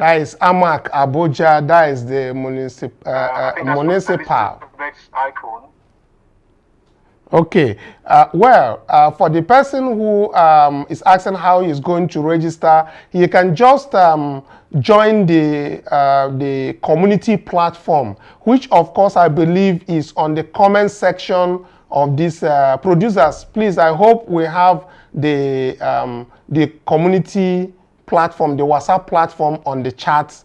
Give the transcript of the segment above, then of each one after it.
That is AMAC Abuja. That is the municipal. Icon. Okay. For the person who is asking how he's going to register, he can just join the community platform, which of course I believe is on the comment section of this. Producers, please, I hope we have the community platform, the WhatsApp platform on the chat.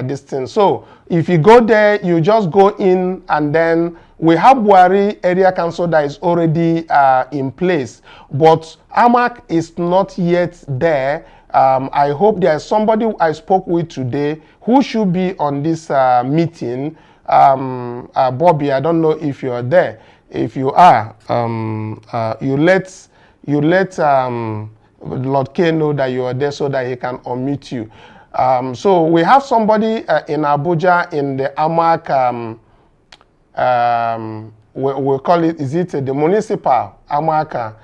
This thing. So if you go there, you just go in, and then we have Buhari area council that is already in place, but AMAC is not yet there. I hope there is somebody I spoke with today who should be on this meeting. Bobby, I don't know if you are there. If you are, you let Lord K know that you are there so that he can unmute you. So we have somebody in Abuja in the AMAC, we call it, is it the municipal AMAC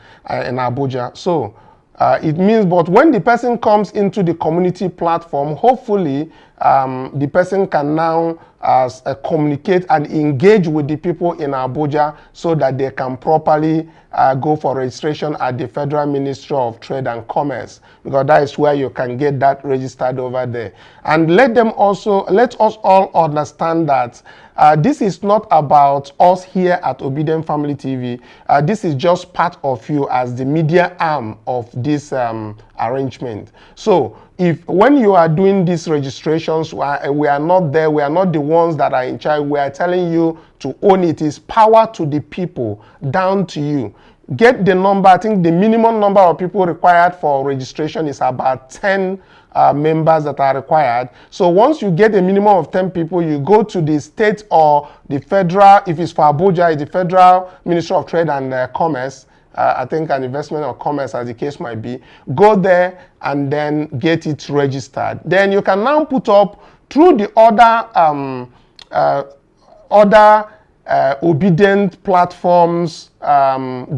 in Abuja? So it means, but when the person comes into the community platform, hopefully the person can now communicate and engage with the people in Abuja so that they can properly go for registration at the Federal Ministry of Trade and Commerce, because that is where you can get that registered over there. And let us all understand that this is not about us here at Obidient Family TV. This is just part of you as the media arm of this arrangement. So when you are doing these registrations, we are not there, we are not the ones that are in charge, we are telling you to own it. Is power to the people, down to you. Get the number. I think the minimum number of people required for registration is about 10 members that are required. So once you get a minimum of 10 people, you go to the state or the federal, if it's for Abuja, it's the Federal Ministry of Trade and Commerce, I think an investment or commerce as the case might be. Go there and then get it registered. Then you can now put up through the other Obidient platforms,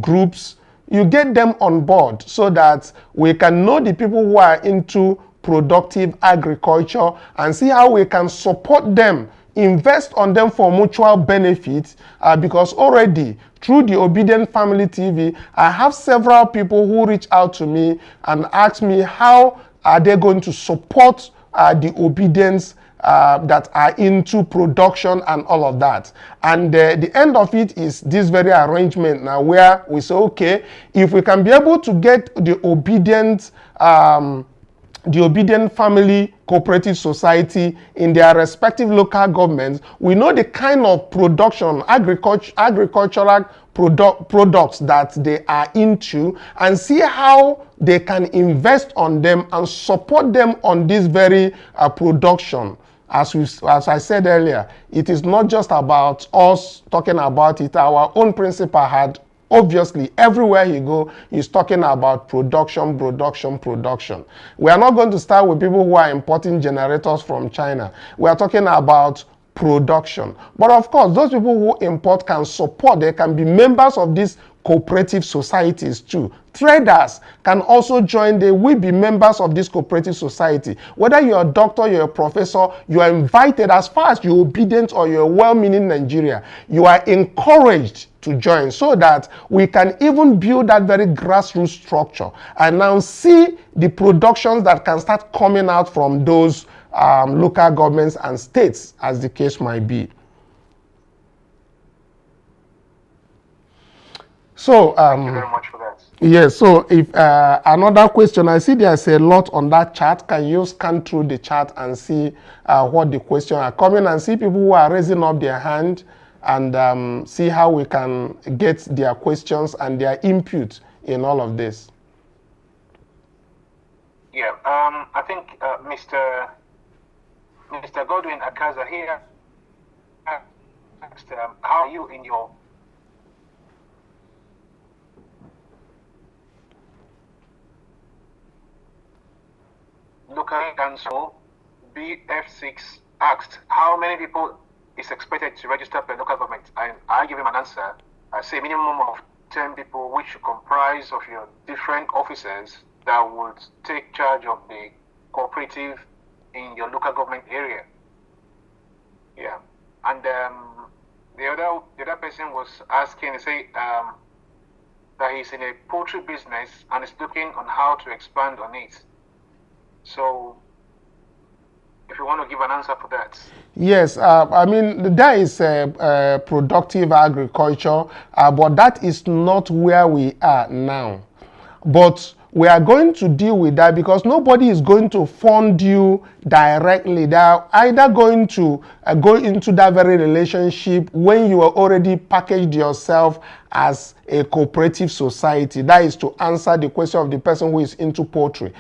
groups, you get them on board so that we can know the people who are into productive agriculture and see how we can support them, invest on them for mutual benefit, because already through the Obidient Family TV, I have several people who reach out to me and ask me how are they going to support the Obedience that are into production and all of that. And the end of it is this very arrangement now where we say, okay, if we can be able to get the Obidient Family Cooperative Society in their respective local governments, we know the kind of production, agricultural products that they are into, and see how they can invest on them and support them on this very production. As I said earlier, it is not just about us talking about it. Our own principal had, obviously, everywhere he go, he's talking about production. We are not going to start with people who are importing generators from China. We are talking about production. But of course, those people who import can support. They can be members of these cooperative societies too. Traders can also join. They will be members of this cooperative society. Whether you're a doctor, you're a professor, you are invited. As far as you're obedient or you're well-meaning Nigeria, you are encouraged to join so that we can even build that very grassroots structure and now see the productions that can start coming out from those local governments and states, as the case might be. So, thank you very much for that. Yes, so if another question, I see there's a lot on that chat. Can you scan through the chat and see what the questions are coming, and see people who are raising up their hand, and see how we can get their questions and their input in all of this? Yeah, I think Mr. Godwin Akaza here asked, how are you in your local council? BF6 asked how many people is expected to register per local government, and I give him an answer. I say minimum of 10 people, which comprise of your different officers that would take charge of the cooperative in your local government area. Yeah, and the other person was asking, say, that he's in a poultry business and is looking on how to expand on it. So, if you want to give an answer for that. Yes, I mean, there is productive agriculture, but that is not where we are now. But we are going to deal with that because nobody is going to fund you directly. They are either going to go into that very relationship when you are already packaged yourself as a cooperative society. That is to answer the question of the person who is into poultry.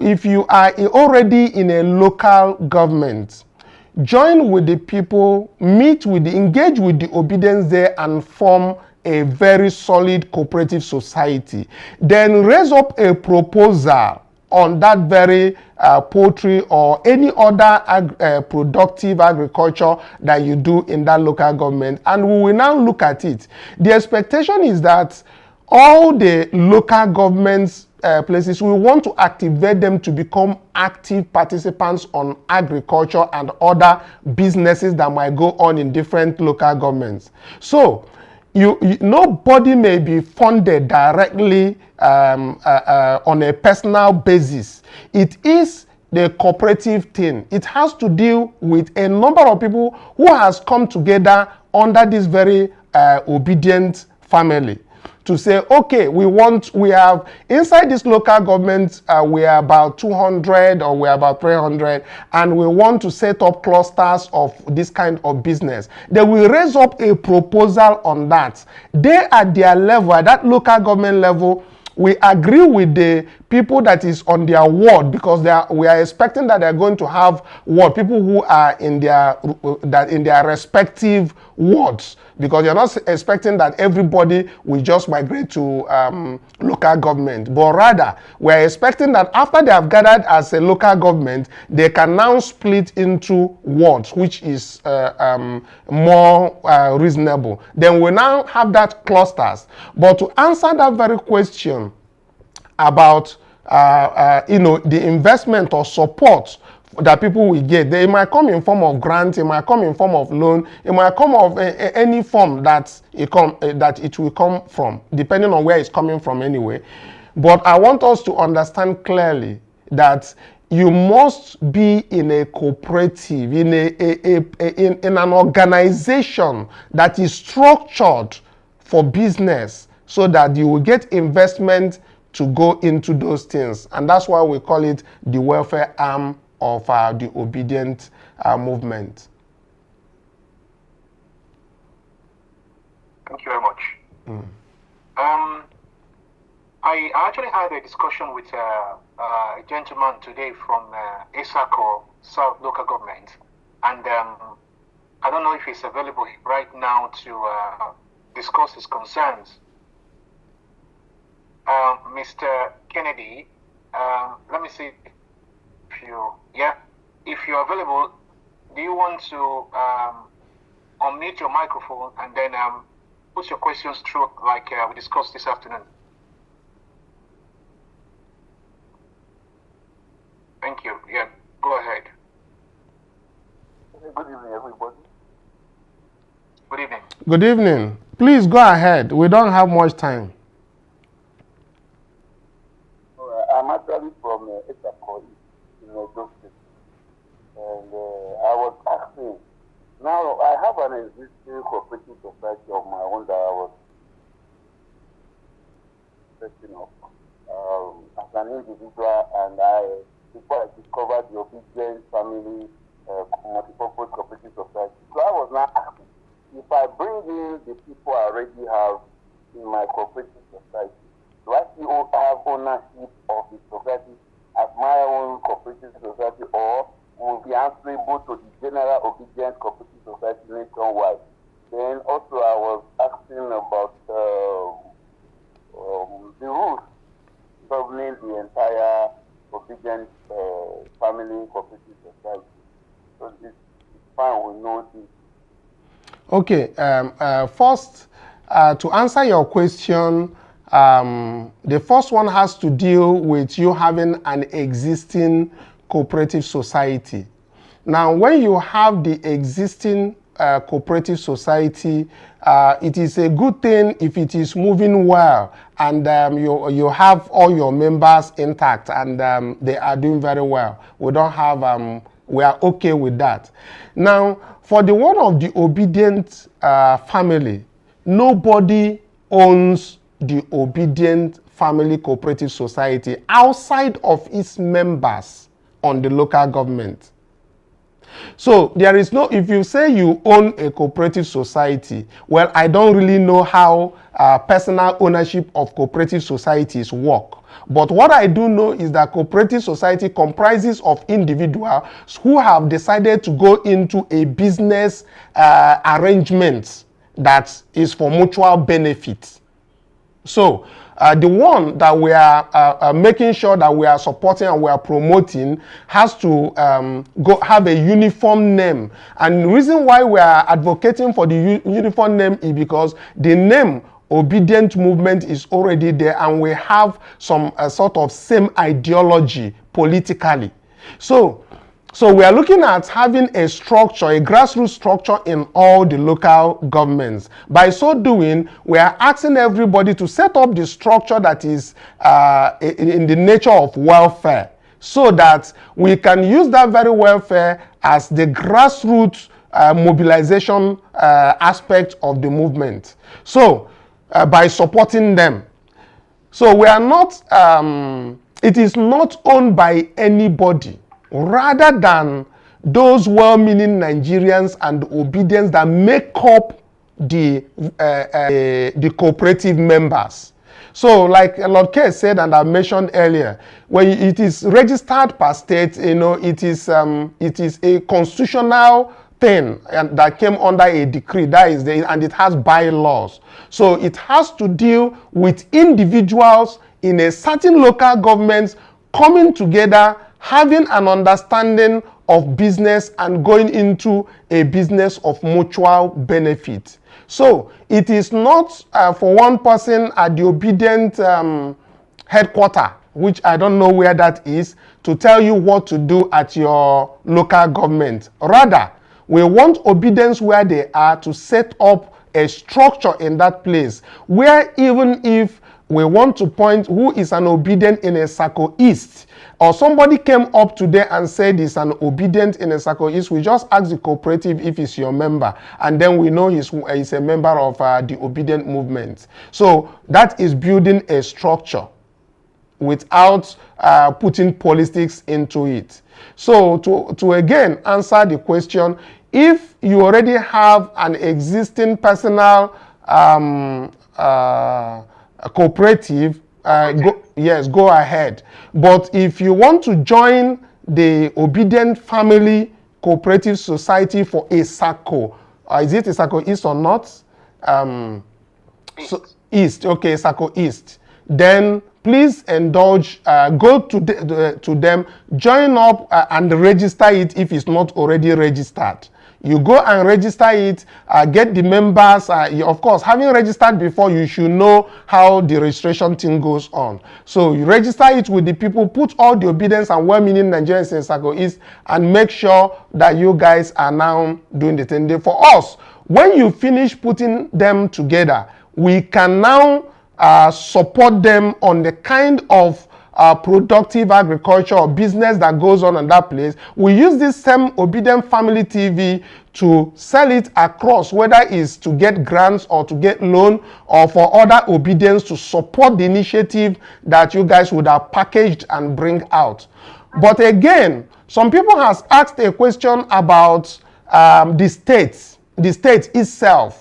If you are already in a local government, join with the people, engage with the Obedience there and form a very solid cooperative society. Then raise up a proposal on that very poultry or any other productive agriculture that you do in that local government, and we will now look at it. The expectation is that all the local governments places, we want to activate them to become active participants on agriculture and other businesses that might go on in different local governments. So nobody may be funded directly on a personal basis. It is the cooperative thing. It has to deal with a number of people who has come together under this very Obidient family to say, okay, we have inside this local government, we are about 200 or we are about 300, and we want to set up clusters of this kind of business. They will raise up a proposal on that. They at their level, at that local government level, we agree with the people that is on their ward, because we are expecting that they're going to have ward people who are in their respective wards, because you're not expecting that everybody will just migrate to local government, but rather we're expecting that after they have gathered as a local government, they can now split into wards, which is more reasonable. Then we now have that clusters. But to answer that very question about the investment or support that people will get, they might come in form of grant, it might come in form of loan, it might come of any form that it will come from, depending on where it's coming from anyway. But I want us to understand clearly that you must be in a cooperative, in an organization that is structured for business, so that you will get investment to go into those things. And that's why we call it the welfare arm of the Obidient movement. Thank you very much. I actually had a discussion with a gentleman today from Esako South Local Government, and I don't know if he's available right now to discuss his concerns. Mr. Kennedy, let me see if you're available. Do you want to unmute your microphone and then put your questions through like we discussed this afternoon? Thank you. Yeah, go ahead. Good evening, everybody. Good evening. Good evening. Please go ahead. We don't have much time. I'm actually from Esako in Edo State. And I was asking, now I have an existing cooperative society of my own that I was setting up as an individual, and before I discovered the Obidient family multi-purpose cooperative society. So I was now asking, if I bring in the people I already have in my cooperative society, do I still have ownership of the society as my own cooperative society, or will be answerable to the general Obidient cooperative society nationwide? Then also I was asking about the rules governing the entire Obidient family cooperative society. So it's fine, we know this. Okay, first, to answer your question, the first one has to deal with you having an existing cooperative society. Now, when you have the existing cooperative society, it is a good thing if it is moving well and you have all your members intact and they are doing very well. We don't have, we are okay with that. Now, for the one of the Obidient family, nobody owns the Obidient Family Cooperative Society outside of its members on the local government. So there is no, if you say you own a cooperative society, well, I don't really know how personal ownership of cooperative societies work. But what I do know is that cooperative society comprises of individuals who have decided to go into a business arrangement that is for mutual benefit. So the one that we are making sure that we are supporting and we are promoting has to go have a uniform name. And the reason why we are advocating for the uniform name is because the name Obidient Movement is already there and we have some sort of same ideology politically. So we are looking at having a structure, a grassroots structure in all the local governments. By so doing, we are asking everybody to set up the structure that is in the nature of welfare, so that we can use that very welfare as the grassroots mobilization aspect of the movement. So by supporting them. So we are not, it is not owned by anybody, rather than those well-meaning Nigerians and Obedients that make up the cooperative members. So like Lord K said and I mentioned earlier, when it is registered per state, you know, it is a constitutional thing and that came under a decree, that is and it has bylaws. So it has to deal with individuals in a certain local government coming together, having an understanding of business and going into a business of mutual benefit. So it is not for one person at the Obidient headquarters, which I don't know where that is, to tell you what to do at your local government. Rather, we want Obedience where they are to set up a structure in that place where even if we want to point who is an Obidient in a Sacco East, or somebody came up today and said he's an Obidient in a Sacco East, we just ask the cooperative if he's your member, and then we know he's a member of the Obidient movement. So that is building a structure without putting politics into it. So to again answer the question, if you already have an existing personal cooperative, go ahead. But if you want to join the Obidient Family Cooperative Society for a Sacco, is it a Sacco East or not? East, okay, Sacco East. Then please indulge, go to them, join up and register it if it's not already registered. You go and register it, get the members. Of course, having registered before, you should know how the registration thing goes on. So you register it with the people, put all the Obedience and well-meaning Nigerians in Sacco East, and make sure that you guys are now doing the thing. For us, when you finish putting them together, we can now support them on the kind of productive agriculture or business that goes on in that place. We use this same Obidient Family TV to sell it across, whether it's to get grants or to get loan or for other Obedience to support the initiative that you guys would have packaged and bring out. But again, some people has asked a question about the state itself.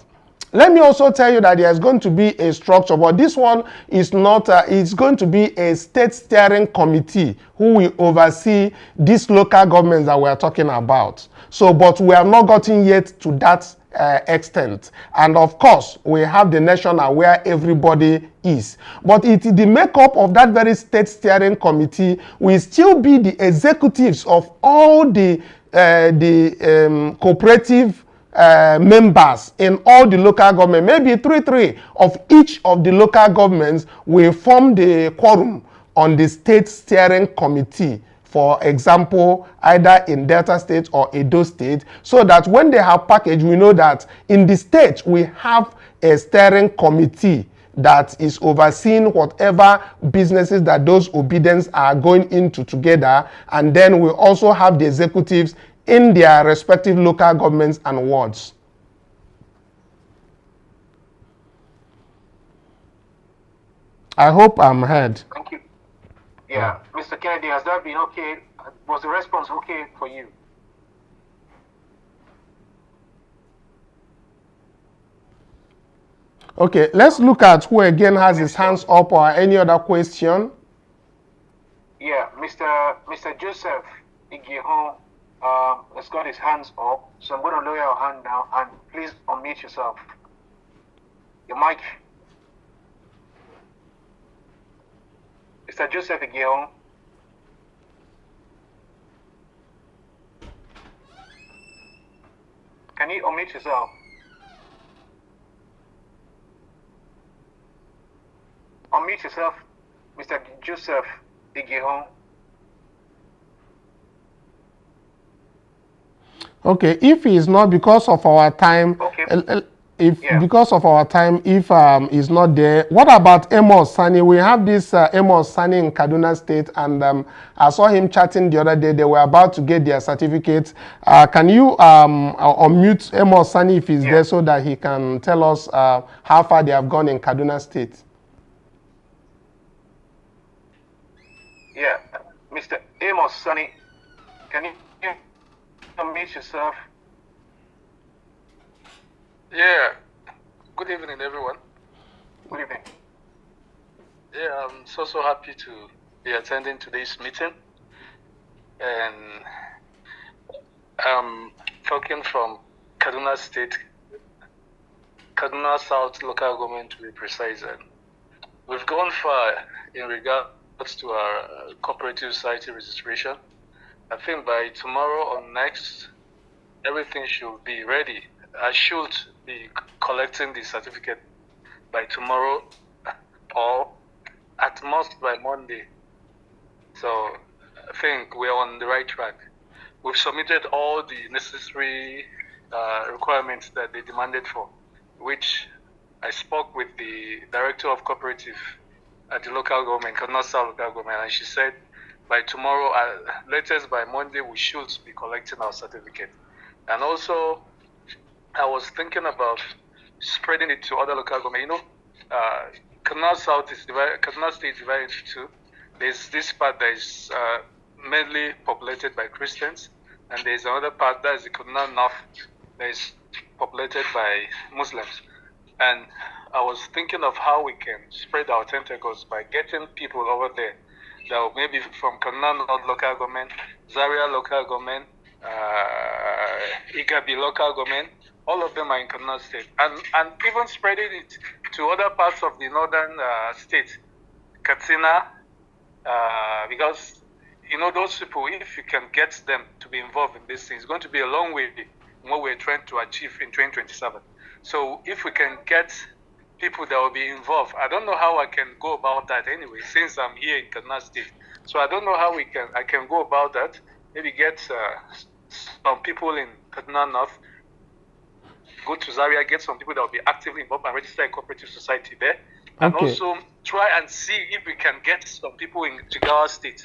Let me also tell you that there's going to be a structure, but this one is not, it's going to be a state steering committee who will oversee these local governments that we're talking about. So, but we have not gotten yet to that extent. And of course, we have the national where everybody is. But the makeup of that very state steering committee will still be the executives of all the cooperative members in all the local government. Maybe three of each of the local governments will form the quorum on the state steering committee for example, either in Delta State or Edo State, so that when they have package, we know that in the state we have a steering committee that is overseeing whatever businesses that those obedience are going into together, and then we also have the executives in their respective local governments and wards. I hope I'm heard. Thank you. Yeah, Mr. Kennedy, has that been okay? Was the response okay for you? Okay, let's look at who again has his hands up or any other question. Yeah, Mr. Joseph Igihon has got his hands up, so I'm going to lower your hand now, and please unmute yourself. Your mic. Mr. Joseph Igihon. Can you unmute yourself? Unmute yourself, Mr. Joseph Igihon. Okay, if he is not, because of our time, okay. Because of our time, if he's not there, what about Amos Sani? We have this Amos Sani in Kaduna State, and I saw him chatting the other day. They were about to get their certificates. Can you unmute Amos Sani if he's there, so that he can tell us how far they have gone in Kaduna State? Yeah, Mr. Amos Sani, can you unmute yourself? Yeah, good evening, everyone. Good evening. Yeah, I'm so happy to be attending today's meeting. And I'm talking from Kaduna State, Kaduna South local government to be precise. And we've gone far in regards to our cooperative society registration. I think by tomorrow or next, everything should be ready. I should be collecting the certificate by tomorrow or at most by Monday. So I think we're on the right track. We've submitted all the necessary requirements that they demanded for, which I spoke with the director of cooperative at the local government, Kanu local government, and she said by tomorrow, latest by Monday, we should be collecting our certificate. And also, I was thinking about spreading it to other local government. You know, Kanu South is divided, Kanu State is divided into two. There's this part that is mainly populated by Christians, and there's another part that is the Kanu North that is populated by Muslims. And I was thinking of how we can spread our tentacles by getting people over there that maybe from Kanu North local government, Zaria local government, Igabi local government, all of them are in Kanu State, and even spreading it to other parts of the northern state, Katsina, because you know those people, if you can get them to be involved in this thing, it's going to be a long way in what we're trying to achieve in 2027. So if we can get people that will be involved, I don't know how I can go about that anyway, since I'm here in Kanu State. So I don't know how I can go about that. Maybe get some people in Kanu North, go to Zaria, get some people that will be actively involved and register a cooperative society there. And also try and see if we can get some people in Jigawa State,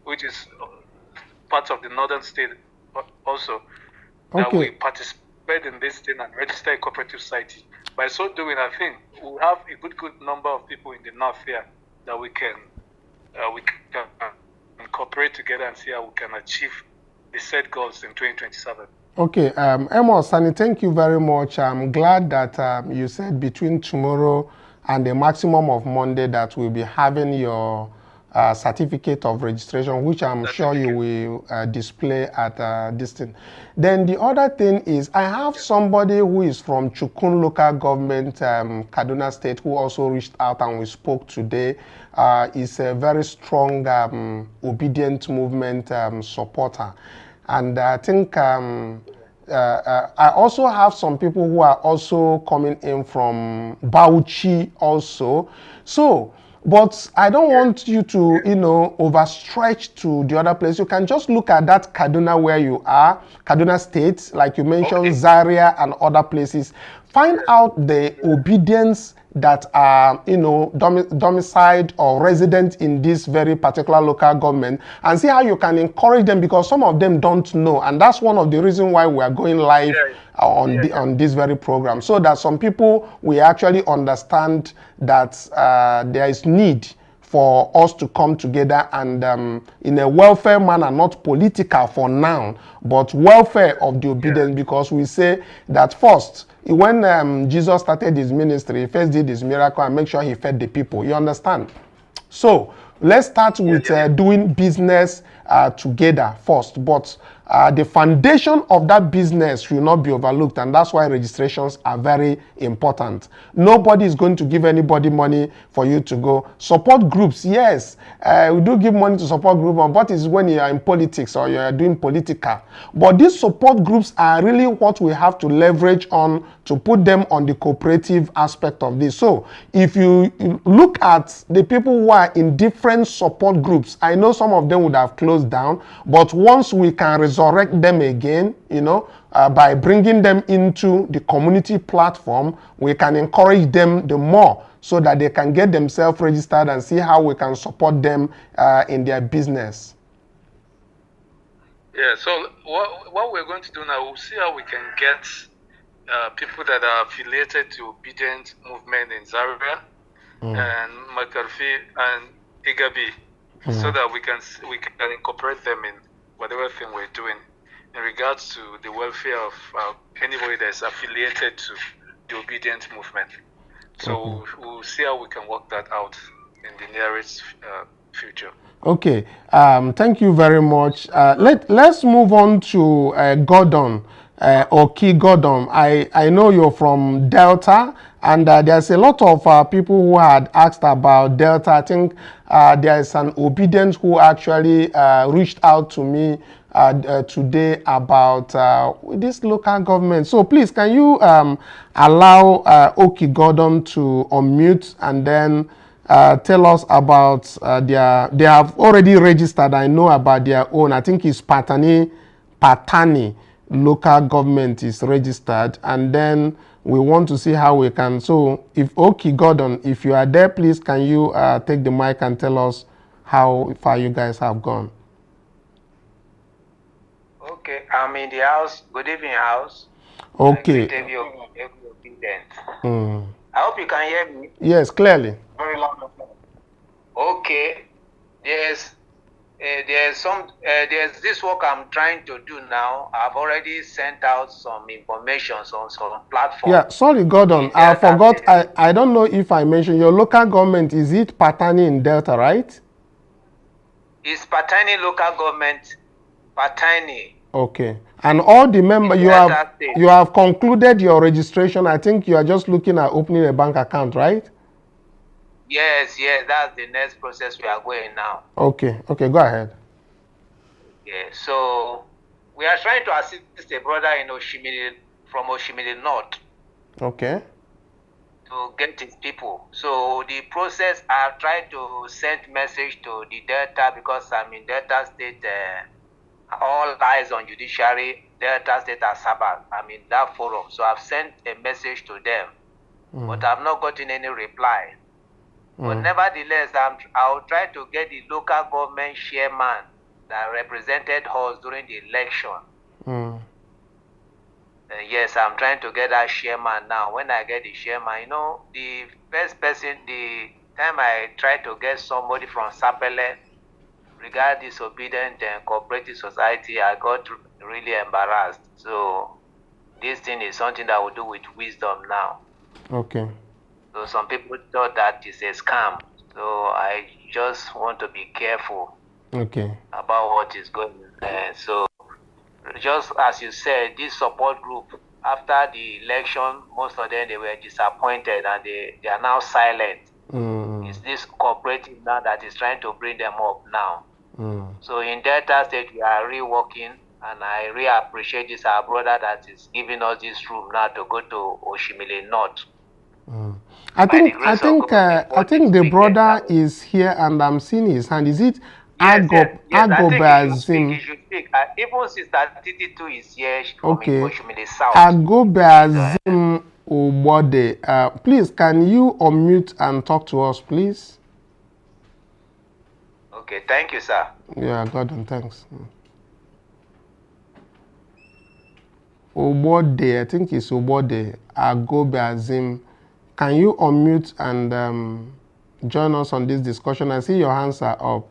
which is part of the northern state also, that we participate in this thing and register a cooperative society. By so doing, I think we'll have a good number of people in the north here that we can cooperate together and see how we can achieve the set goals in 2027. Okay, Amos Sani, thank you very much. I'm glad that you said between tomorrow and the maximum of Monday that we'll be having your certificate of registration, which I'm sure you will display at this thing. Then the other thing is, I have somebody who is from Chukun local government, Kaduna State, who also reached out and we spoke today. Is a very strong Obidient movement supporter. And I think I also have some people who are also coming in from Bauchi also. So But I don't want you to, overstretch to the other place. You can just look at that Kaduna where you are, Kaduna State, like you mentioned, Zaria and other places. Find out the obedience that are, domiciled or resident in this very particular local government, and see how you can encourage them, because some of them don't know, and that's one of the reasons why we are going live on this very program, so that some people will actually understand that there is need for us to come together and in a welfare manner, not political for now, but welfare of the obedience, because we say that first, when Jesus started his ministry, he first did his miracle and make sure he fed the people. You understand? So let's start with doing business together first. But the foundation of that business should not be overlooked, and that's why registrations are very important. Nobody is going to give anybody money for you to go. Support groups, yes, we do give money to support groups, but is when you are in politics or you are doing political. But these support groups are really what we have to leverage on to put them on the cooperative aspect of this. So if you look at the people who are in different support groups, I know some of them would have closed down, but once we can resurrect them again, by bringing them into the community platform, we can encourage them the more so that they can get themselves registered and see how we can support them in their business. Yeah, so what we're going to do now, we'll see how we can get people that are affiliated to Obidient movement in Zaria and McCarthy and Igabi, so that we can incorporate them in whatever thing we're doing in regards to the welfare of anybody that's affiliated to the Obidient movement. So we'll see how we can work that out in the nearest future. Okay, thank you very much. Let's move on to Gordon. Oki Gordon, I know you're from Delta, and there's a lot of people who had asked about Delta. I think there's an Obidient who actually reached out to me today about this local government. So please, can you allow Oki Gordon to unmute and then tell us about they have already registered, I know about their own. I think it's Patani local government is registered, and then we want to see how we can. So if Oki Gordon, if you are there, please can you take the mic and tell us how far you guys have gone. Okay, I'm in the house. Good evening, house. Okay. I hope you can hear me. Yes, clearly. Very loud. Okay. There's this work I'm trying to do now. I've already sent out some information on some platform. Yeah, sorry, Gordon. I forgot. I don't know if I mentioned your local government. Is it Patani in Delta, right? It's Patani local government. Patani. Okay. And all the members, you have concluded your registration. I think you are just looking at opening a bank account, right? Yes, that's the next process we are going now. Okay, go ahead. Yeah, so we are trying to assist a brother in from Oshimili North. Okay. To get his people. So the process, I've tried to send message to the Delta, because I'm in Delta State, all eyes on judiciary, Delta State Asaba. I'm in that forum. So I've sent a message to them, but I've not gotten any reply. But nevertheless, I'll try to get the local government chairman that represented us during the election. Yes, I'm trying to get that chairman now. When I get the chairman, the first person, the time I tried to get somebody from Sapele regarding disobedient and cooperative society, I got really embarrassed. So this thing is something that we do with wisdom now. Okay. So some people thought that it's a scam. So I just want to be careful about what is going on. So just as you said, this support group, after the election, most of them, they were disappointed and they are now silent. It's this cooperative now that is trying to bring them up now. So in Delta State, we are reworking, and I really appreciate this, our brother that is giving us this room now to go to Oshimili North. I think the brother is here and I'm seeing his hand. Is it Yes, I think Agobazim? he should speak. Even Sister Titi too is here from Okay. Oshimile South. Agobazim Obode. Please, can you unmute and talk to us, please? Okay, thank you, sir. Yeah, Gordon, thanks. Obode, I think it's Obode. Agobazim. Can you unmute and join us on this discussion? I see your hands are up.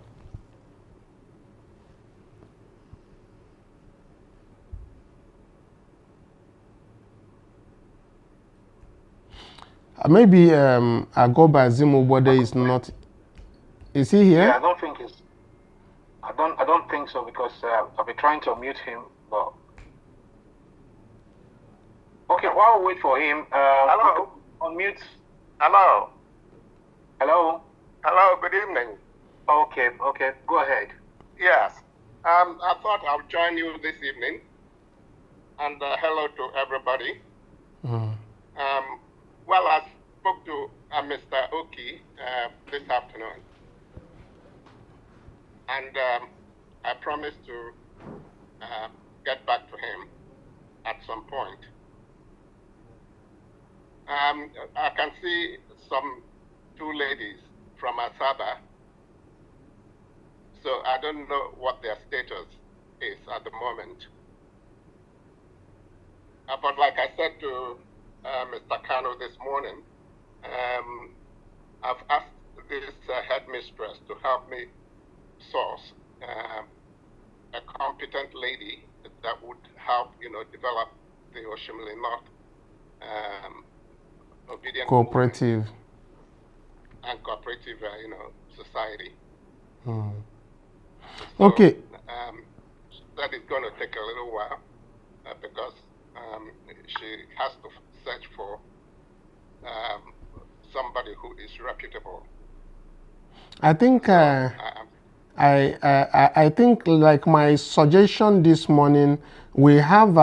Maybe Agobazim Obode is not. Is he here? Yeah, I don't think it's. I don't think so because I've been trying to unmute him, but. Okay, while we wait for him, hello. Unmute. Hello. Hello. Hello. Good evening. Okay. Go ahead. Yes. I thought I'll join you this evening. And hello to everybody. Well, I spoke to Mr. Oki this afternoon, and I promised to get back to him at some point. I can see two ladies from Asaba, so I don't know what their status is at the moment. But like I said to Mr. Kanu this morning, I've asked this headmistress to help me source a competent lady that would help, develop the Oshimile North Obidient Cooperative and cooperative, society. So, okay. That is going to take a little while because she has to search for somebody who is reputable. I think I think like my suggestion this morning, we have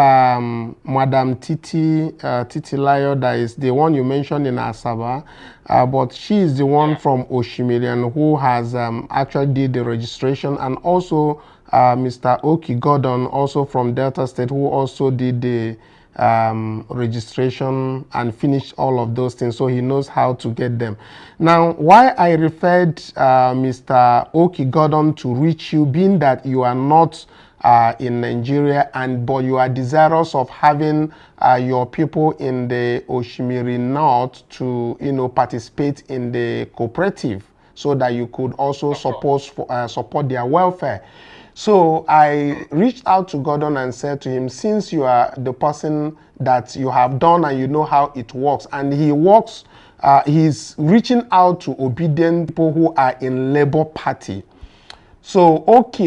Madam Titi Layo, that is the one you mentioned in Asaba, but she is the one from Oshimile who has actually did the registration, and also Mr. Oki Gordon, also from Delta State, who also did the registration and finished all of those things, so he knows how to get them. Now, why I referred Mr. Oki Gordon to reach you, being that you are not in Nigeria, but you are desirous of having your people in the Oshimile North to participate in the cooperative, so that you could also support their welfare. So I reached out to Gordon and said to him, since you are the person that you have done and you know how it works, and he's reaching out to obedient people who are in Labour Party. So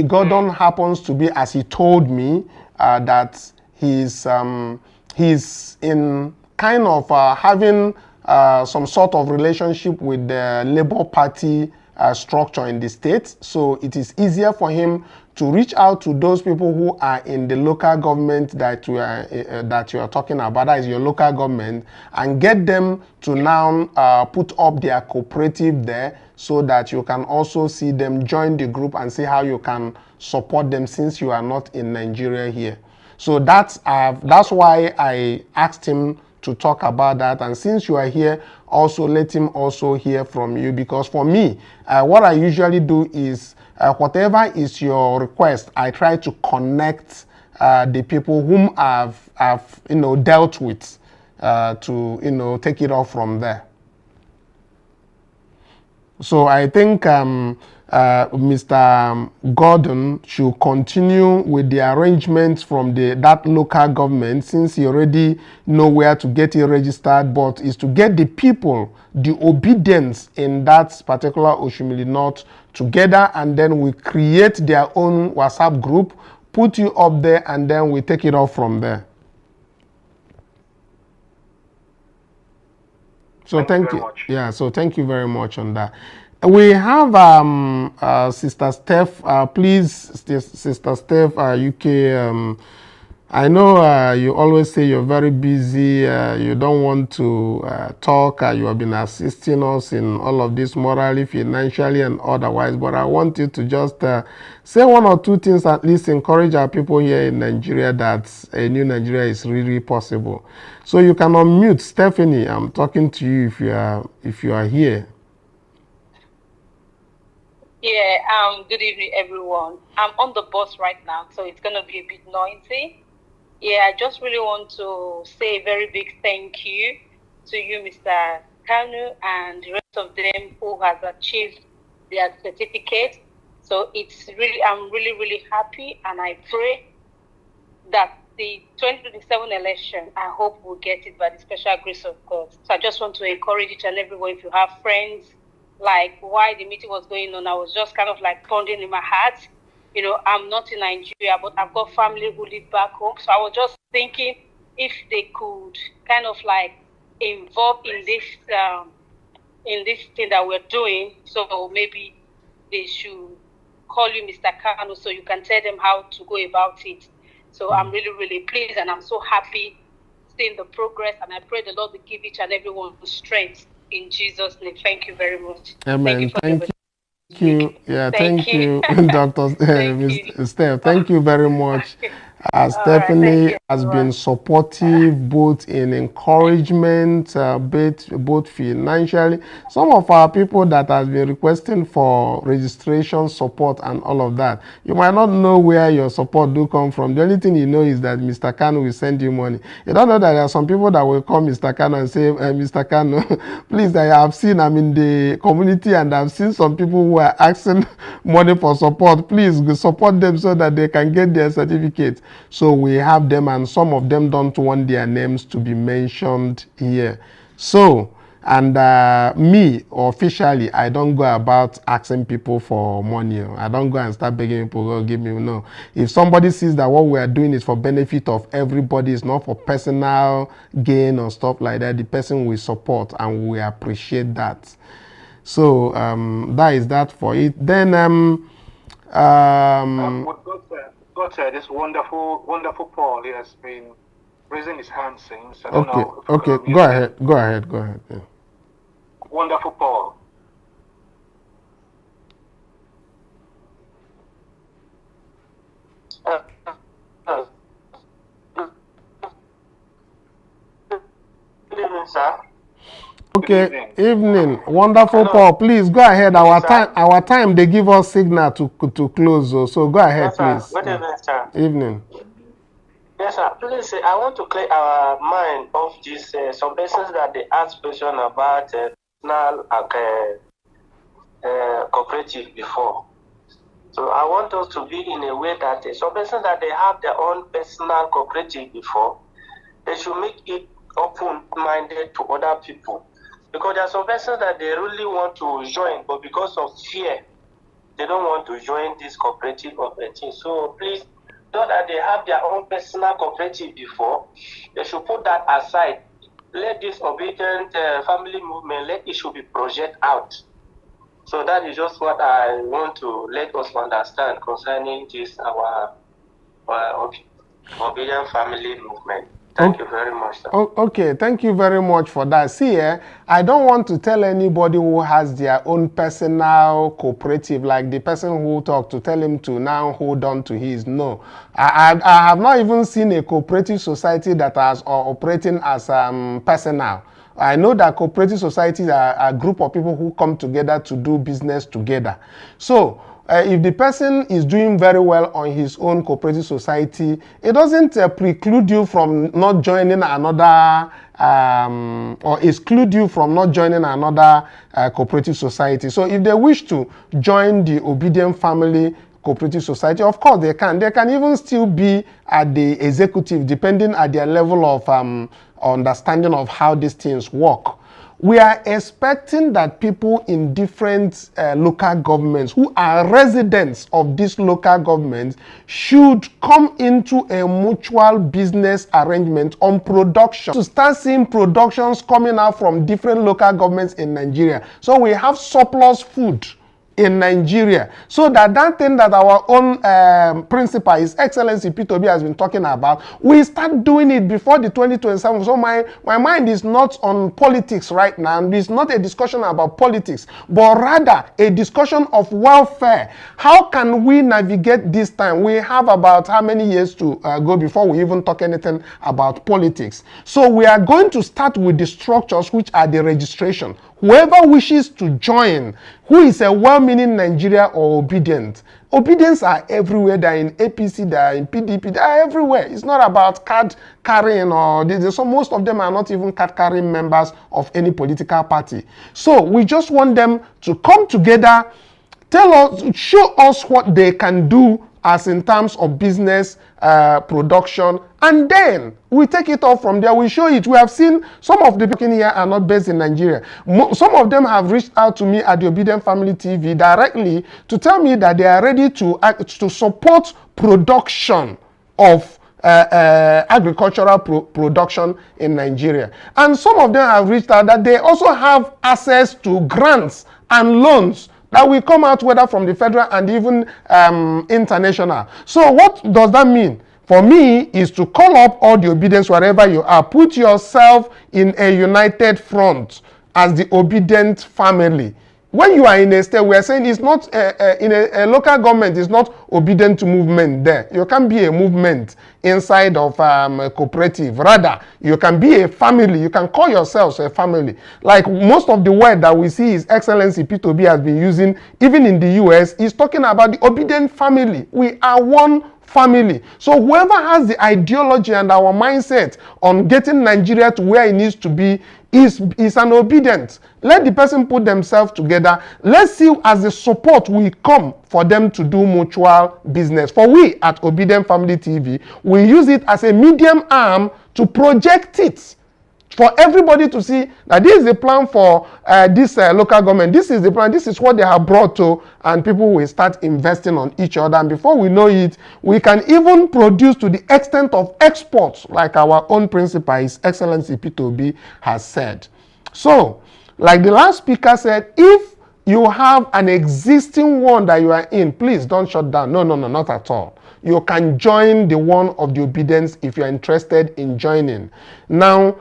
Gordon happens to be, as he told me, that he's in kind of having some sort of relationship with the Labour Party structure in the state. So it is easier for him to reach out to those people who are in the local government that you are talking about, that is your local government, and get them to now put up their cooperative there, so that you can also see them join the group and see how you can support them, since you are not in Nigeria here. So that's why I asked him to talk about that, and since you are here, also let him also hear from you, because for me, what I usually do is whatever is your request, I try to connect the people whom I've dealt with to take it off from there. So I think Mr. Gordon should continue with the arrangements from that local government, since he already know where to get it registered, but is to get the people, the obedience in that particular Oshimile North together, and then we create their own WhatsApp group, put you up there, and then we take it off from there. So thank you. Yeah, so thank you very much on that. We have Sister Steph. Please, Sister Steph, UK I know you always say you're very busy, you don't want to talk, you have been assisting us in all of this morally, financially, and otherwise, but I want you to just say one or two things, at least encourage our people here in Nigeria that a new Nigeria is really possible. So you can unmute. Stephanie, I'm talking to you if you are here. Yeah, good evening, everyone. I'm on the bus right now, so it's going to be a bit noisy. Yeah, I just really want to say a very big thank you to you, Mr. Kanu, and the rest of them who has achieved their certificate. So I'm really, really happy, and I pray that the 2027 election, I hope we'll get it by the special grace of God. So I just want to encourage each and everyone, if you have friends, like while the meeting was going on, I was just kind of like pondering in my heart. You know, I'm not in Nigeria, but I've got family who live back home. So I was just thinking if they could kind of like involve in this thing that we're doing. So maybe they should call you Mr. Kanu so you can tell them how to go about it. So I'm really, really pleased, and I'm so happy seeing the progress. And I pray the Lord will give each and everyone strength in Jesus' name. Thank you very much. Amen. Thank you. Thank you, Dr. Steph. Thank you very much. Stephanie has been supportive both in encouragement, both financially. Some of our people that has been requesting for registration support and all of that, you might not know where your support do come from. The only thing you know is that Mr. Kanu will send you money. You don't know that there are some people that will call Mr. Kanu and say, Mr. Kanu, please, I have seen, I'm in the community and I've seen some people who are asking money for support. Please support them so that they can get their certificate. So we have them, and some of them don't want their names to be mentioned here. So, and me, officially, I don't go about asking people for money. I don't go and start begging people, oh, give me, no. If somebody sees that what we are doing is for benefit of everybody, it's not for personal gain or stuff like that, the person will support, and we appreciate that. So, that is that for it. Then, got this wonderful Paul. He has been raising his hand since. I don't know. Okay. Go ahead. Yeah. Wonderful Paul. Good evening, sir. Okay, evening. Wonderful, Paul. Please go ahead. Our time, they give us signal to close. So go ahead, please. Good evening, sir. Evening. Yes, sir. Please, I want to clear our mind of this. Some persons that they ask question about personal cooperative before. So I want us to be in a way that some persons that they have their own personal cooperative before, they should make it open-minded to other people. Because there are some persons that they really want to join, but because of fear, they don't want to join this cooperative of a thing. So please, though that they have their own personal cooperative before, they should put that aside. Let this Obidient family movement, let it should be project out. So that is just what I want to let us understand concerning this our Obidient family movement. Thank you very much, sir. Okay, thank you very much for that. See, I don't want to tell anybody who has their own personal cooperative, like the person who talked, to tell him to now hold on to his. No. I have not even seen a cooperative society that is operating as personal. I know that cooperative societies are a group of people who come together to do business together. So, if the person is doing very well on his own cooperative society, it doesn't preclude you from not joining another or exclude you from not joining another cooperative society. So if they wish to join the Obidient family cooperative society, of course they can. They can even still be at the executive, depending at their level of understanding of how these things work. We are expecting that people in different local governments who are residents of these local governments should come into a mutual business arrangement on production, to start seeing productions coming out from different local governments in Nigeria. So we have surplus food in Nigeria, so that thing that our own principal, His Excellency P2B, has been talking about, we start doing it before the 2027. So my mind is not on politics right now. It's not a discussion about politics, but rather a discussion of welfare. How can we navigate this time? We have about how many years to go before we even talk anything about politics. So we are going to start with the structures, which are the registration. Whoever wishes to join, who is a well-meaning Nigeria or Obidient. Obedients are everywhere. They're in APC, they're in PDP, they're everywhere. It's not about card carrying or so most of them are not even card carrying members of any political party. So we just want them to come together, tell us, show us what they can do as in terms of business production, and then we take it off from there. We show it. We have seen some of the people in here are not based in Nigeria. Some of them have reached out to me at the Obidient Family TV directly to tell me that they are ready to support production of agricultural production in Nigeria. And some of them have reached out that they also have access to grants and loans that will come out whether from the federal and even international. So what does that mean? For me, is to call up all the Obedients wherever you are. Put yourself in a united front as the Obidient family. When you are in a state, we are saying it's not in a local government, it's not Obidient movement there. You can be a movement inside of a cooperative. Rather, you can be a family. You can call yourselves a family. Like most of the word that we see His Excellency P2B has been using, even in the US, is talking about the Obidient family. We are one family. So whoever has the ideology and our mindset on getting Nigeria to where it needs to be is an Obidient. Let the person put themselves together. Let's see as the support will come for them to do mutual business. For we at Obidient Family TV, we use it as a medium arm to project it for everybody to see that this is the plan for this local government. This is the plan. This is what they have brought to, and people will start investing on each other. And before we know it, we can even produce to the extent of exports, like our own principal, His Excellency P2B, has said. So, like the last speaker said, if you have an existing one that you are in, please don't shut down. No, not at all. You can join the one of the Obedience if you are interested in joining. Now,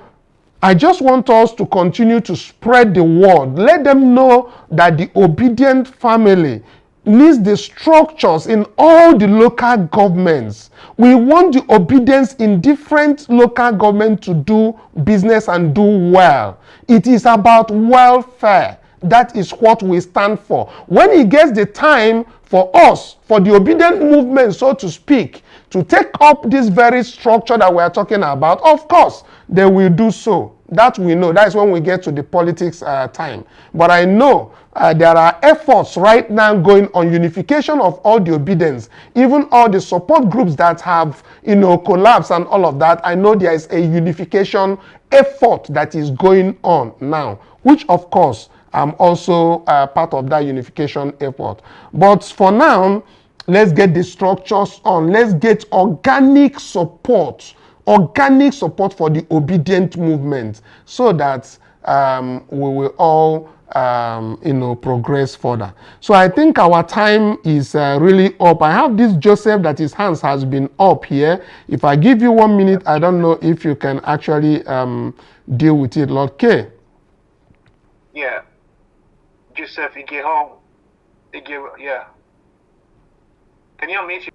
I just want us to continue to spread the word. Let them know that the Obidient family needs the structures in all the local governments. We want the Obedience in different local governments to do business and do well. It is about welfare. That is what we stand for. When it gets the time for us, for the Obidient movement, so to speak, to take up this very structure that we are talking about, of course, they will do so. That we know. That is when we get to the politics time. But I know there are efforts right now going on unification of all the Obedience, even all the support groups that have, collapsed and all of that. I know there is a unification effort that is going on now, which of course I'm also part of that unification effort. But for now, let's get the structures on. Let's get organic support for the Obidient movement, so that we will all progress further. So I think our time is really up. I have this Joseph that his hands has been up here. If I give you 1 minute, I don't know if you can actually deal with it. Lord K. Yeah. Joseph, you get home. Yeah. Can you unmute you?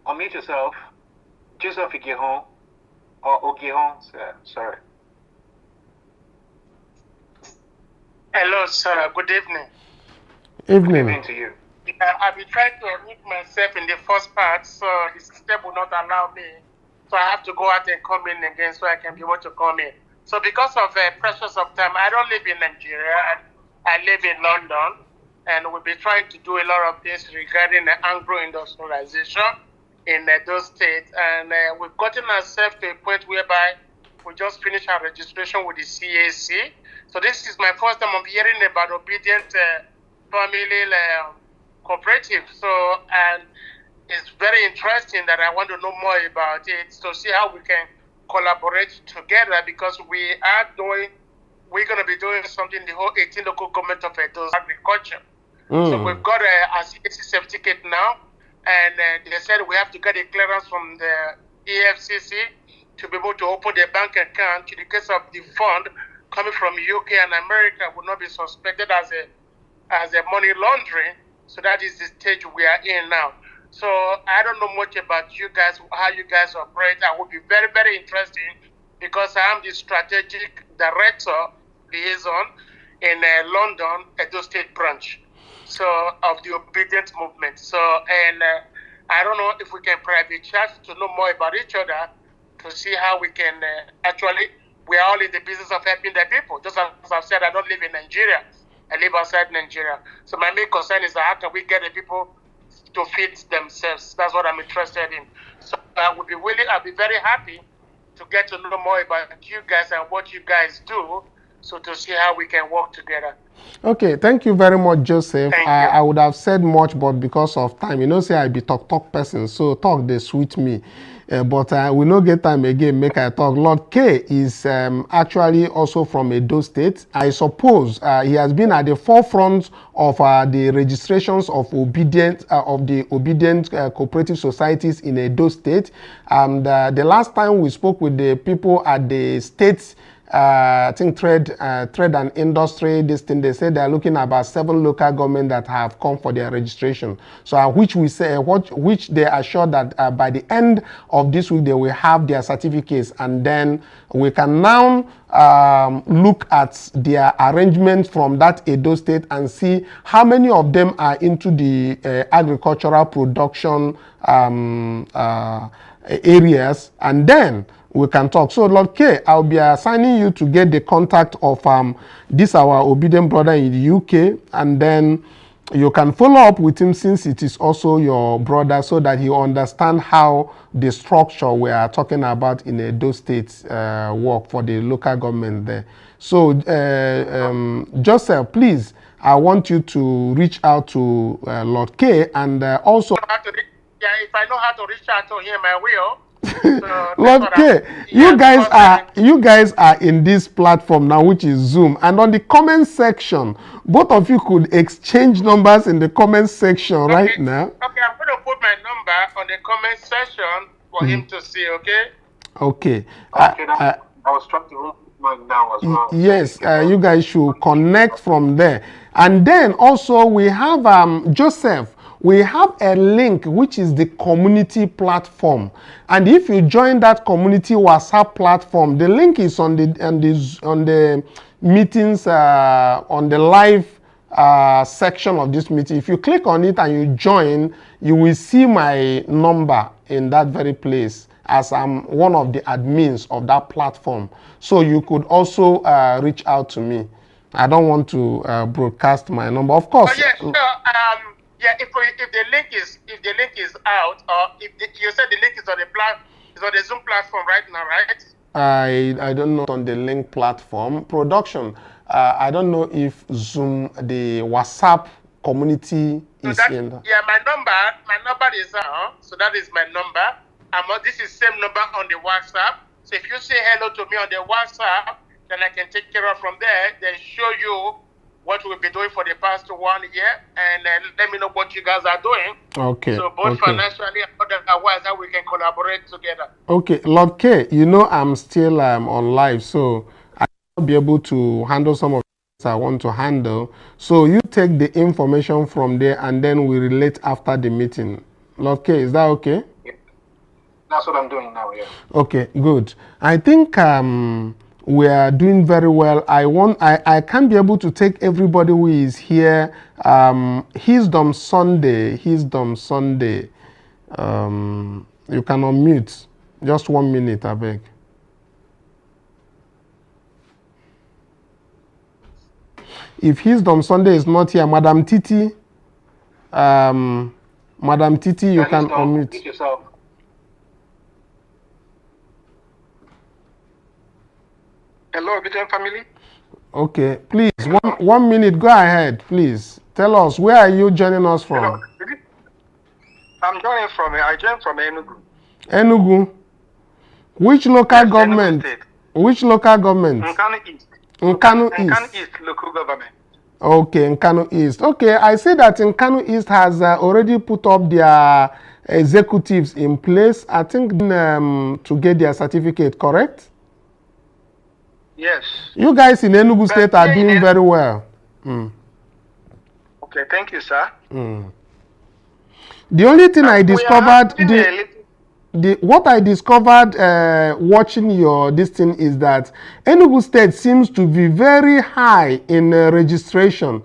Unmute yourself. Joseph, you get home. Or Ogihon, sorry. Hello, sir. Good evening. Evening. Good evening to you. I've been trying to unmute myself in the first part, so the system will not allow me. So I have to go out and come in again so I can be able to come in. So because of pressures of time, I don't live in Nigeria. I live in London, and we'll be trying to do a lot of things regarding the agro-industrialization in those states. And we've gotten ourselves to a point whereby we just finished our registration with the CAC. So this is my first time of hearing about Obidient Family Cooperative. So, and it's very interesting that I want to know more about it to see how we can collaborate together, because we are doing we're going to be doing something in the whole 18 local government of Edo's agriculture. So we've got a CAC certificate now, and they said we have to get a clearance from the EFCC to be able to open the bank account in the case of the fund coming from UK and America would not be suspected as a money laundering. So that is the stage we are in now. So I don't know much about you guys, how you guys operate. I would be very, very interesting because I am the strategic director liaison in London, Edo State branch. So of the Obidient movement. So I don't know if we can private chat to know more about each other to see how we can actually, we are all in the business of helping the people. Just as I've said, I don't live in Nigeria. I live outside Nigeria. So my main concern is how can we get the people to feed themselves. That's what I'm interested in. So I would be willing, I'll be very happy to get to know more about you guys and what you guys do. So to see how we can work together. Okay, thank you very much, Joseph. I would have said much, but because of time, you know, say I be talk person, so talk they sweet me. But we no get time again, make I talk. Lord K is actually also from Edo State. I suppose he has been at the forefront of the registrations of Obidient, cooperative societies in Edo State. And the last time we spoke with the people at the state, I think trade and industry, this thing, they said they're looking at about 7 local government that have come for their registration. So which we say, which they are sure that by the end of this week, they will have their certificates, and then we can now look at their arrangements from that Edo State and see how many of them are into the agricultural production areas, and then we can talk. So Lord K, I'll be assigning you to get the contact of this our Obidient brother in the UK, and then you can follow up with him since it is also your brother, so that you understand how the structure we are talking about in Edo State work for the local government there. So Joseph, please, I want you to reach out to Lord K, and also if I know how to reach out to him, I will. So Lord K, you guys are in this platform now, which is Zoom, and on the comment section, both of you could exchange numbers in the comment section right now. Okay, I'm going to put my number on the comment section for him to see. Okay. Okay. I was trying to write mine down as well. Yes, you guys should connect from there, and then also we have Joseph. We have a link which is the community platform, and if you join that community WhatsApp platform, the link is on the meetings on the live section of this meeting. If you click on it and you join, you will see my number in that very place, as I'm one of the admins of that platform. So you could also reach out to me. I don't want to broadcast my number, of course. Oh, yeah, sure. Yeah, if the link is out, or if you said the link is on the Zoom platform right now, right? I don't know on the link platform production. I don't know if Zoom, the WhatsApp community is in. Yeah, my number is so that is my number. This is same number on the WhatsApp. So if you say hello to me on the WhatsApp, then I can take care of from there. Then show you what we've been doing for the past 1 year, and let me know what you guys are doing. Okay. So both financially and otherwise, how we can collaborate together. Okay, Lord K, you know I'm still on live, so I will be able to handle some of the things I want to handle. So you take the information from there, and then we relate after the meeting. Lord K, is that okay? Yeah. That's what I'm doing now, yeah. Okay, good. I think we are doing very well. I can't be able to take everybody who is here. Hisdom Sunday. You can unmute. Just 1 minute, I beg. If Hisdom Sunday is not here, Madam Titi, you can unmute. Yourself. Hello, Obidient family. Okay, please, one minute. Go ahead, please. Tell us, where are you joining us from? Hello. I joined from Enugu. Enugu. Which local government? Which local government? Kanu East. In Kanu in Kanu East. East local government. Okay, in Kanu East. Okay, I see that in Kanu East has already put up their executives in place, I think, to get their certificate, correct? Yes. You guys in Enugu State are doing very well. Okay, thank you, sir. The only thing I discovered, what I discovered watching this thing is that Enugu State seems to be very high in registration.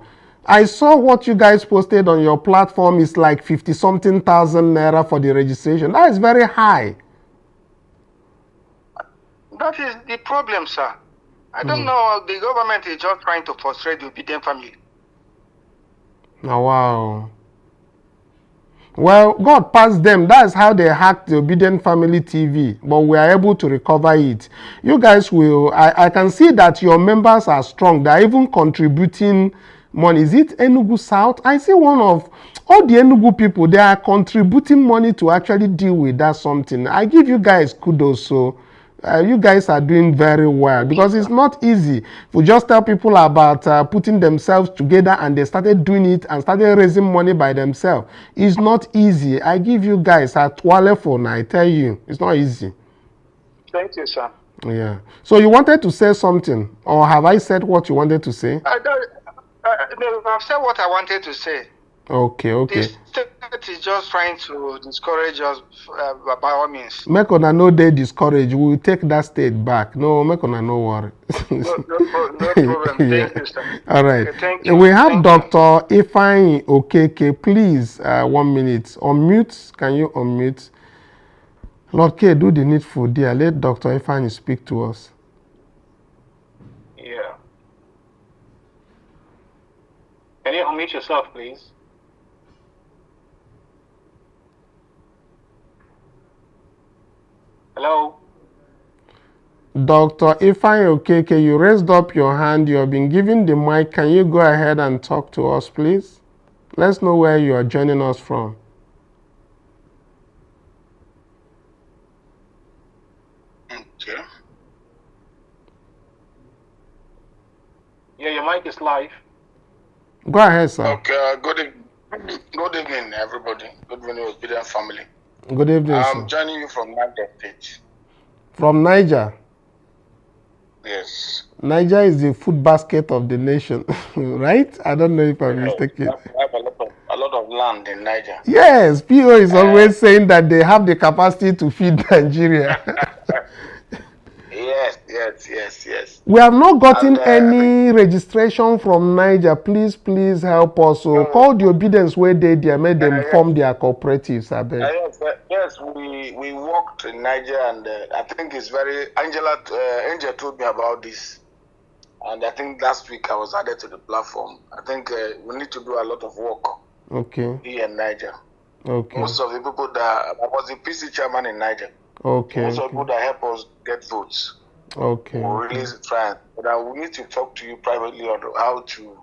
I saw what you guys posted on your platform is like 50-something thousand naira for the registration. That is very high. That is the problem, sir. I don't know. The government is just trying to frustrate the Obidient family. Oh, wow. Well, God passed them. That's how they hacked the Obidient Family TV. But we are able to recover it. You guys will... I can see that your members are strong. They are even contributing money. Is it Enugu South? I see one of all the Enugu people, they are contributing money to actually deal with that something. I give you guys kudos. So you guys are doing very well because it's not easy. We just tell people about putting themselves together and they started doing it and started raising money by themselves. It's not easy. I give you guys a toilet phone. I tell you, it's not easy. Thank you, sir. Yeah. So you wanted to say something, or have I said what you wanted to say? No, I've said what I wanted to say. Okay, okay. The state is just trying to discourage us by all means. Make una no dey discouraged. We will take that state back. No, make una no worry. No problem. Yeah. Thank you, sir. All right. Okay, thank you. We have Thank Dr. Ifeanyi Okeke. Please, 1 minute. Unmute. Can you unmute? Lord K, do the needful, dear. Let Dr. Ifeanyi speak to us. Yeah. Can you unmute yourself, please? Hello? Dr. Ifeanyi Okeke, you raised up your hand. You have been given the mic. Can you go ahead and talk to us, please? Let's know where you are joining us from. Okay. Yeah, your mic is live. Go ahead, sir. Okay, good evening, everybody. Good evening, Obidient family. Good evening, sir. I'm joining you from Niger State. From Niger. Yes. Niger is the food basket of the nation, right? I don't know if I'm mistaken. We have a lot of land in Niger. Yes, PO is always saying that they have the capacity to feed Nigeria. Yes. We have not gotten any registration from Niger. Please help us. So call the Obedience where they made them form their cooperatives. Yes, we worked in Niger, and I think it's very... Angel told me about this. And I think last week I was added to the platform. I think we need to do a lot of work here in Niger. Okay. Most of the people I was the PC chairman in Niger. Okay. Most of the people that help us get votes. Okay. We'll really try. But we need to talk to you privately on how to...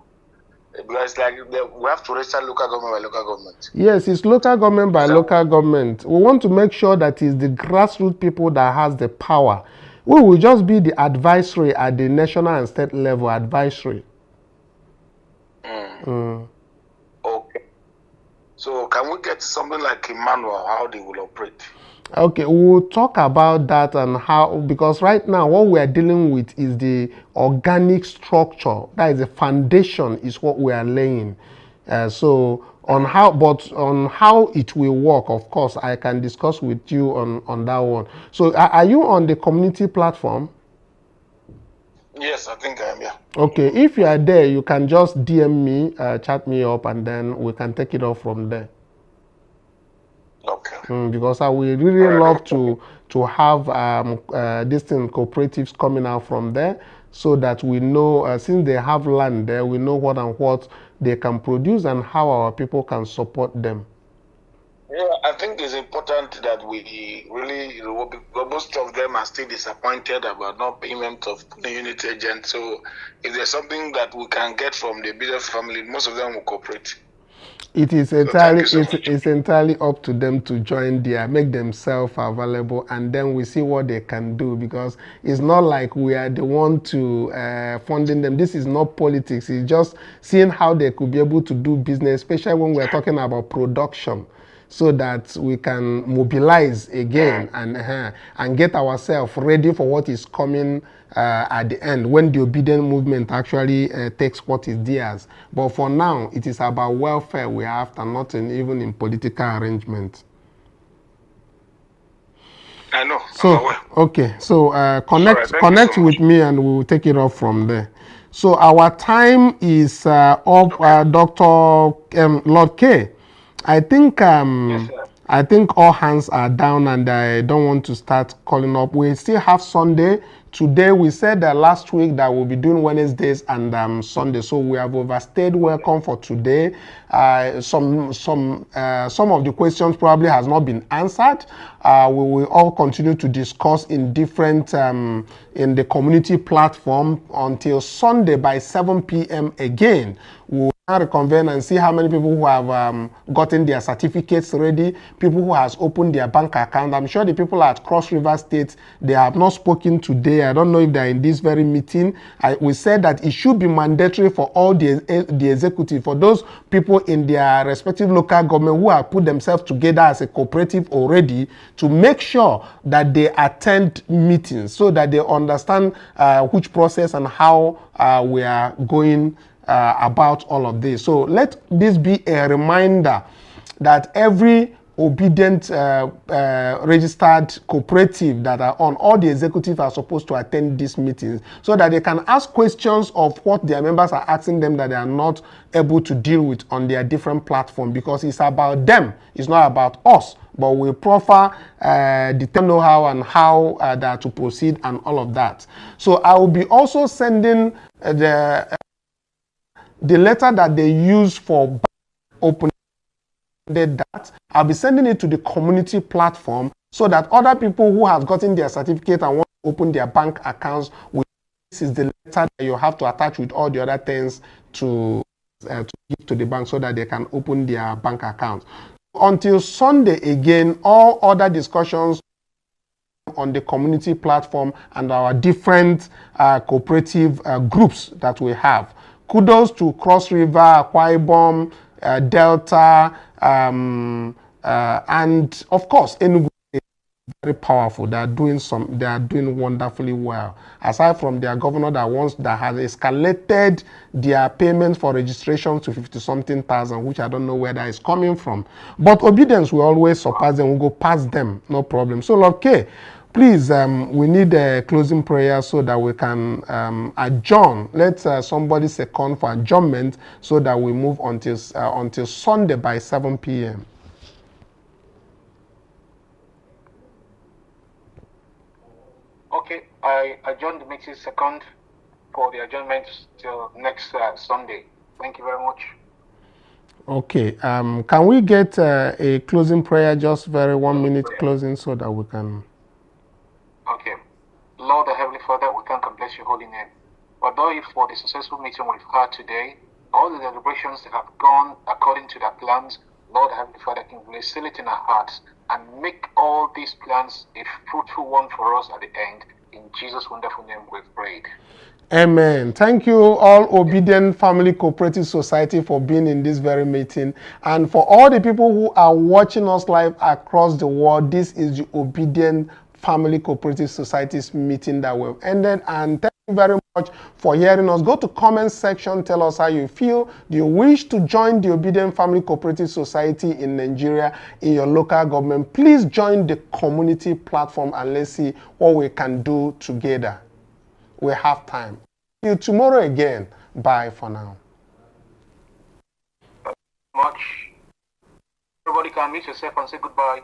Because like we have to register local government by local government. Yes, it's local government by local government. We want to make sure that it's the grassroots people that has the power. We will just be the advisory at the national and state level advisory. Okay. So can we get something like a manual how they will operate? Okay, we'll talk about that and how, because right now what we are dealing with is the organic structure. That is the foundation is what we are laying. So on how it will work, of course, I can discuss with you on that one. So are you on the community platform? Yes, I think I am, yeah. Okay, if you are there, you can just DM me, chat me up, and then we can take it off from there. Okay. Because I would really love to have these cooperatives coming out from there, so that we know, since they have land there, we know what they can produce and how our people can support them. Yeah, I think it's important that we really, because most of them are still disappointed about not payment of unit agent. So if there's something that we can get from the business family, most of them will cooperate. It is So entirely thank you so much. it's entirely up to them to join there, make themselves available, and then we see what they can do, because it's not like we are the one to funding them. This is not politics. It's just seeing how they could be able to do business, especially when we're talking about production, so that we can mobilize again and get ourselves ready for what is coming at the end, when the Obidient movement actually takes what is theirs. But for now, it is about welfare we are after, not even in political arrangement. I know. So okay, so connect with me and we will take it off from there. So our time is up, Dr. Lord K. I think Yes, sir. I think all hands are down, and I don't want to start calling up. We still have Sunday. Today we said last week that we'll be doing Wednesdays and Sunday, so we have overstayed welcome for today. Some of the questions probably has not been answered. We will all continue to discuss in different in the community platform until Sunday by 7 p.m. again. We'll reconvene and see how many people who have gotten their certificates ready, people who has opened their bank account. I'm sure the people at Cross River State, they have not spoken today. I don't know if they're in this very meeting. We said that it should be mandatory for all the executive, for those people in their respective local government who have put themselves together as a cooperative already, to make sure that they attend meetings so that they understand which process and how we are going about all of this. So let this be a reminder that every Obidient registered cooperative that are on, all the executives are supposed to attend these meetings so that they can ask questions of what their members are asking them that they are not able to deal with on their different platforms, because it's about them, it's not about us. But we proffer the know-how and how they are to proceed and all of that. So I will be also sending the letter that they use for opening that, I'll be sending it to the community platform so that other people who have gotten their certificate and want to open their bank accounts, this is the letter that you have to attach with all the other things to give to the bank so that they can open their bank accounts. Until Sunday again, all other discussions on the community platform and our different cooperative groups that we have. Kudos to Cross River, Akwa Ibom, Delta, and of course Enugu is very powerful. They are doing wonderfully well. Aside from their governor that has escalated their payments for registration to 50-something thousand, which I don't know where that is coming from. But Obedience will always surpass them. We'll go past them, no problem. So Lord K, please, we need a closing prayer so that we can adjourn. Let somebody second for adjournment so that we move until Sunday by 7 p.m. Okay, I adjourn the meeting second for the adjournment till next Sunday. Thank you very much. Okay, can we get a closing prayer, just very 1 minute closing so that we can... Okay. Lord, the Heavenly Father, we thank and bless your holy name. Although if for the successful meeting we've had today, all the deliberations have gone according to their plans, Lord, the Heavenly Father, can we seal it in our hearts and make all these plans a fruitful one for us at the end. In Jesus' wonderful name we've prayed. Amen. Thank you all Obidient Family Cooperative Society for being in this very meeting. And for all the people who are watching us live across the world, this is the Obidient Family Cooperative Society's meeting that we've ended. And thank you very much for hearing us. Go to comment section, tell us how you feel. Do you wish to join the Obidient Family Cooperative Society in Nigeria, in your local government? Please join the community platform and let's see what we can do together. We have time. See you tomorrow again. Bye for now. Much. Everybody can meet yourself and say goodbye.